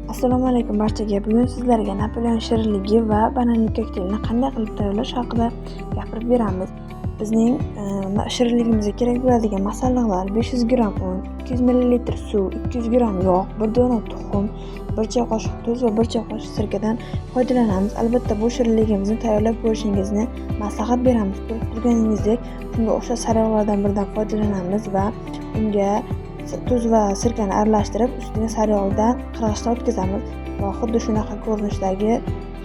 Assalomu alaykum barchaga. Bugun sizlarga Napoleon shirinligi va bananli kokteylni qanday qilib tayyorlash haqida gapirib beramiz. Bizning shirinligimizga kerak bo'ladigan masalliqlar: 500 gram un, 200 ml suv, 200 gram yog', 1 dona tuxum, 1 choy qoshiq tuz va 1 choy qoshiq sirkadan foydalanamiz. Albatta bu shirinligimizni tayyorlab ko'rishingizni maslahat beramiz. Ko'rib turganingizdek, shunga o'xshash sariyog'lardan biridan foydalanamiz va unga tuz va sirkani aralashtirib, ustiga sariyog'dan qirg'ichdan o'tkazamiz va xuddi shunaqa ko'rinishdagi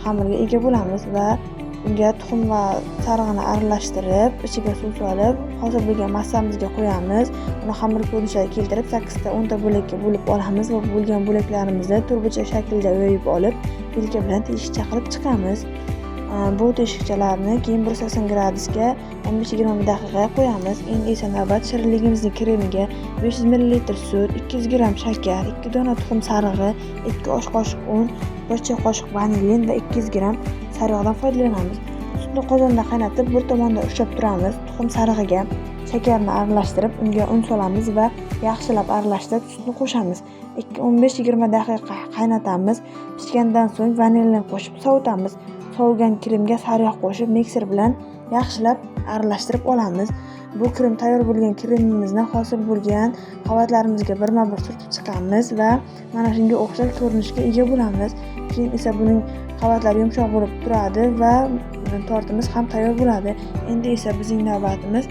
xamirga ega bo'lamiz va unga tuxum va sarig'ini aralashtirib, ichiga suv solib, hosil bo'lgan massamizga qo'yamiz. Uni xamir ko'rinishiga keltirib 8 ta 10 ta bo'lakka bo'lib olamiz va bo'lgan bo'laklarimizni turbacha shaklda yoyib olib, yelka bilan teshikcha qilib chiqamiz. Bu teshikchalarni keyin 180 gradusga 15-20 daqiqa qo'yamiz. Endi esa navbat shirinligimizning kremiga 500 ml sut, 200 gram shakar, 2 dona tuxum sarig'i, 2 osh qoshiq un, 1 choy qoshiq vanilin va 200 gram sariyog'dan foydalanamiz. Sutni qozonda qaynatib, bir tomonda ushlab turamiz. Tuxum sarig'iga shakarni aralashtirib, unga un solamiz va yaxshilab aralashtirib, sutni qo'shamiz. 15-20 daqiqa qaynatamiz. Pishgandan so'ng vanilin qo'shib sovutamiz. Sovigan kremga sariyog' qo'shib mikser bilan yaxshilab aralashtirib olamiz. Bu krem tayyor bo'lgan kremimizni hosil bo'lgan qavatlarimizga birma-bir surtib chiqamiz va mana shunga o'xshash ko'rinishga ega bo'lamiz. Keyin esa buning qavatlari yumshoq bo'lib turadi va tortimiz ham tayyor bo'ladi. Endi esa bizning navbatimiz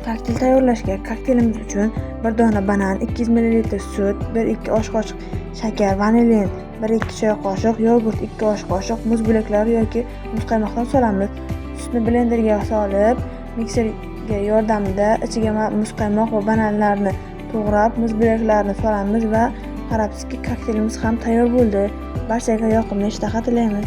kokteyl tayyorlashga. Kokteylimiz uchun 1 dona banan, 200 ml sut, 1-2 osh qoshiq shakar, vanilin, 1-2 choy qoshiq, yogurt 2 osh qoshiq, muz bo'laklari yoki muzqaymoqdan solamiz. Sutni blenderga solib, mikserga yordamida ichiga muzqaymoq va bananlarni to'g'rab, muz bo'laklarini solamiz va qarabsizki, kokteylimiz ham tayyor bo'ldi. Barchaga yoqimli ishtaha tilaymiz.